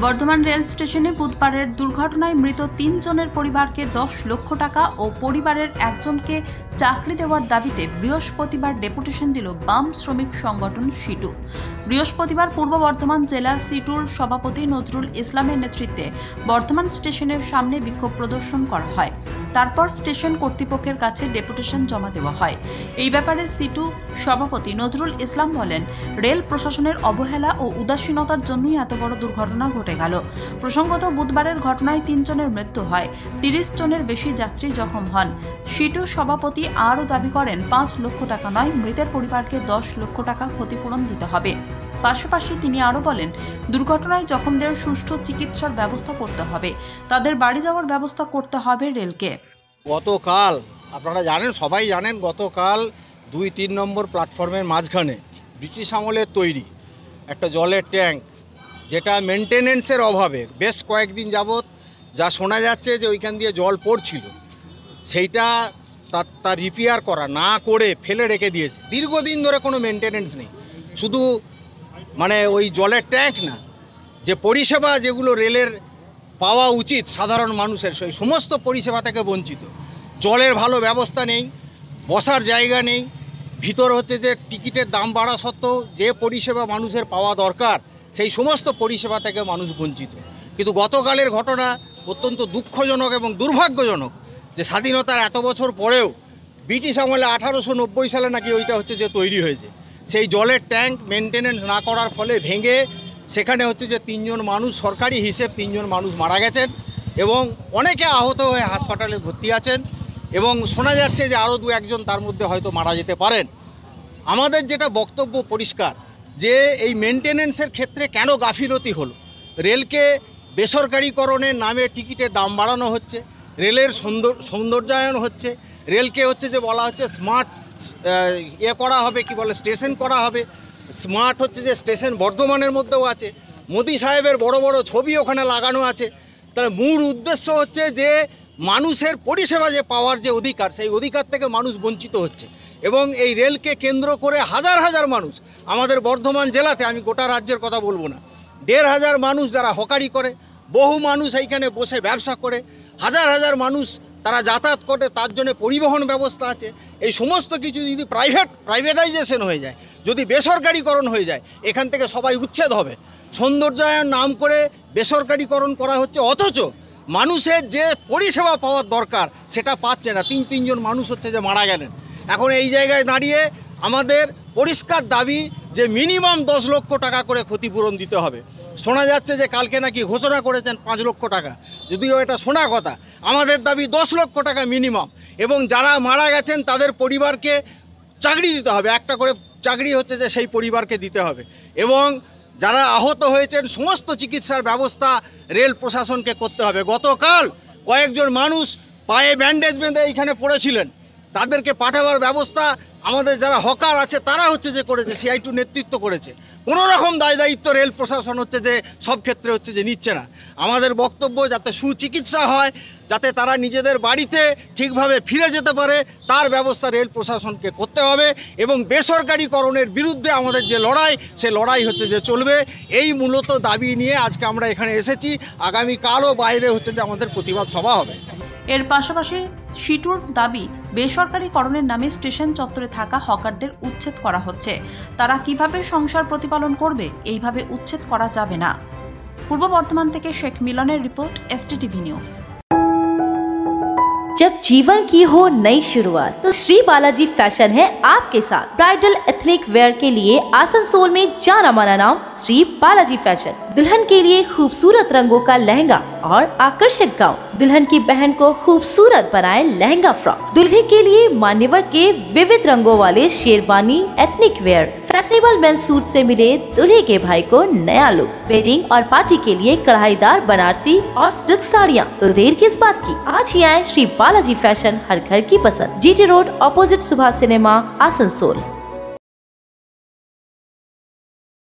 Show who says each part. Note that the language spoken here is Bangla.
Speaker 1: বর্ধমান রেল স্টেশনে বুধবারের দুর্ঘটনায় মৃত ৩ জনের পরিবারকে ১০ লক্ষ টাকা ও পরিবারের একজনকে চাকরি দেওয়ার দাবিতে বৃহস্পতিবার ডেপুটেশন দিল বাম শ্রমিক সংগঠন সিটু। বৃহস্পতিবার পূর্ব বর্ধমান জেলা সিটুর সভাপতি নজরুল ইসলামের নেতৃত্বে বর্ধমান স্টেশনের সামনে বিক্ষোভ প্রদর্শন করা হয়। তারপর স্টেশন কর্তৃপক্ষের কাছে ডেপুটেশন জমা দেওয়া হয়। এই ব্যাপারে সিটু সভাপতি নজরুল ইসলাম বলেন, রেল প্রশাসনের অবহেলা ও উদাসীনতার জন্যই এত বড় দুর্ঘটনা ঘটে গেল। প্রসঙ্গত, বুধবারের ঘটনায় ৩ জনের মৃত্যু হয়, ৩০ জনের বেশি যাত্রী জখম হন। সিটু সভাপতি আরও দাবি করেন, ৫ লক্ষ টাকা নয়, মৃতের পরিবারকে ১০ লক্ষ টাকা ক্ষতিপূরণ দিতে হবে। পাশাপাশি তিনি আরও বলেন, দুর্ঘটনায় জখমদের সুষ্ঠু চিকিৎসার ব্যবস্থা করতে হবে, তাদের বাড়ি যাওয়ার ব্যবস্থা করতে হবে রেলকে।
Speaker 2: গতকাল আপনারা জানেন, সবাই জানেন, গতকাল ২-৩ নম্বর প্ল্যাটফর্মের মাঝখানে ব্রিটিশ আমলের তৈরি একটা জলের ট্যাঙ্ক, যেটা মেনটেনেন্সের অভাবে বেশ কয়েকদিন যাবৎ যা শোনা যাচ্ছে যে ওইখান দিয়ে জল পড়ছিল, সেইটা তার রিপেয়ার করা না করে ফেলে রেখে দিয়েছে। দীর্ঘদিন ধরে কোনো মেনটেনেন্স নেই। শুধু ওই জলের ট্যাঙ্ক না, যে পরিষেবা যেগুলো রেলের পাওয়া উচিত সাধারণ মানুষের, সেই সমস্ত পরিষেবা থেকে বঞ্চিত। জলের ভালো ব্যবস্থা নেই, বসার জায়গা নেই, ভিতর যে টিকিটের দাম বাড়া সত্ত্বেও যে পরিষেবা মানুষের পাওয়া দরকার সেই সমস্ত পরিষেবা থেকে মানুষ বঞ্চিত। কিন্তু গতকালের ঘটনা অত্যন্ত দুঃখজনক এবং দুর্ভাগ্যজনক, যে স্বাধীনতার এত বছর পরেও ব্রিটিশ আমলে 1890 সালে নাকি ওইটা যে তৈরি হয়েছে, সেই জলের ট্যাঙ্ক মেনটেনেন্স না করার ফলে ভেঙে সেখানে যে 3 জন মানুষ, সরকারি হিসেব 3 জন মানুষ মারা গেছেন এবং অনেকে আহত হয়ে হাসপাতালে ভর্তি আছেন এবং শোনা যাচ্ছে যে আরও 2-1 জন তার মধ্যে হয়তো মারা যেতে পারেন। আমাদের যেটা বক্তব্য পরিষ্কার, যে এই মেনটেনেন্সের ক্ষেত্রে কেন গাফিলতি হলো। রেলকে বেসরকারিকরণের নামে টিকিটের দাম বাড়ানো হচ্ছে, রেলের সৌন্দর্যায়ন হচ্ছে, রেলকে যে বলা হচ্ছে স্মার্ট করা হবে, কি বলে, স্টেশন করা হবে। স্মার্ট যে স্টেশন বর্ধমানের মধ্যেও আছে, মোদি সাহেবের বড় বড় ছবি ওখানে লাগানো আছে। তাহলে মূল উদ্দেশ্য যে মানুষের পরিষেবা যে পাওয়ার যে অধিকার, সেই অধিকার থেকে মানুষ বঞ্চিত হচ্ছে। এবং এই রেলকে কেন্দ্র করে হাজার হাজার মানুষ আমাদের বর্ধমান জেলাতে, আমি গোটা রাজ্যের কথা বলবো না, 1,500 মানুষ যারা হকারি করে, বহু মানুষ এইখানে বসে ব্যবসা করে, হাজার হাজার মানুষ তারা যাতায়াত করে, তার জন্য পরিবহন ব্যবস্থা আছে। এই সমস্ত কিছু যদি প্রাইভেটাইজেশন হয়ে যায়, যদি বেসরকারিকরণ হয়ে যায়, এখান থেকে সবাই উচ্ছেদ হবে। সৌন্দর্যায়ন নাম করে বেসরকারিকরণ করা হচ্ছে, অথচ মানুষের যে পরিষেবা পাওয়ার দরকার সেটা পাচ্ছে না। 3 জন মানুষ যে মারা গেলেন। এখন এই জায়গায় দাঁড়িয়ে আমাদের পরিষ্কার দাবি যে মিনিমাম 10 লক্ষ টাকা করে ক্ষতিপূরণ দিতে হবে। শোনা যাচ্ছে যে কালকে নাকি ঘোষণা করেছেন 5 লক্ষ টাকা, যদিও এটা শোনা কথা। আমাদের দাবি 10 লক্ষ টাকা মিনিমাম, এবং যারা মারা গেছেন তাদের পরিবারকে চাকরি দিতে হবে, একটা করে চাকরি যে সেই পরিবারকে দিতে হবে, এবং যারা আহত হয়েছেন সমস্ত চিকিৎসার ব্যবস্থা রেল প্রশাসনকে করতে হবে। গতকাল কয়েকজন মানুষ পায়ে ব্যান্ডেজ বেঁধে এইখানে পড়েছিলেন, তাদেরকে পাঠাবার ব্যবস্থা আমাদের যারা হকার আছে তারা যে করেছে, CI2 নেতৃত্ব করেছে। কোনো রকম দায়িত্ব রেল প্রশাসন যে সব ক্ষেত্রে যে নিচ্ছে না। আমাদের বক্তব্য, যাতে সুচিকিৎসা হয়, যাতে তারা নিজেদের বাড়িতে ঠিকভাবে ফিরে যেতে পারে, তার ব্যবস্থা রেল প্রশাসনকে করতে হবে। এবং বেসরকারিকরণের বিরুদ্ধে আমাদের যে লড়াই, সে লড়াই যে চলবে। এই মূলত দাবি নিয়ে আজকে আমরা এখানে এসেছি। আগামীকালও বাইরে যে আমাদের প্রতিবাদ সভা হবে।
Speaker 1: এর পাশাপাশি সিটুর দাবি, বেসরকারিকরণের নামে স্টেশন চত্বরে থাকা হকারদের উচ্ছেদ করা হচ্ছে। তারা কিভাবে সংসার প্রতিপালন করবে, এইভাবে উচ্ছেদ করা যাবে না। পূর্ব বর্ধমান থেকে শেখ মিলনের রিপোর্ট, STTV নিউজ।
Speaker 3: जब जीवन की हो नई शुरुआत तो श्री बालाजी फैशन है आपके साथ। ब्राइडल एथनिक वेयर के लिए आसनसोल में जाना माना नाम श्री बालाजी फैशन। दुल्हन के लिए खूबसूरत रंगों का लहंगा और आकर्षक गाउन, दुल्हन की बहन को खूबसूरत बनाए लहंगा फ्रॉक, दुल्हे के लिए मान्यवर के विविध रंगों वाले sherwani ethnic wear, fashionable men's suit से मिले दूल्हे के भाई को नया लुक, वेडिंग और पार्टी के लिए कढ़ाईदार बनारसी और सिल्क साड़ियाँ। तो देर किस बात की, आज ही आए श्री बालाजी फैशन, हर घर की पसंद। GT road, opposite Subhash cinema, Asansol.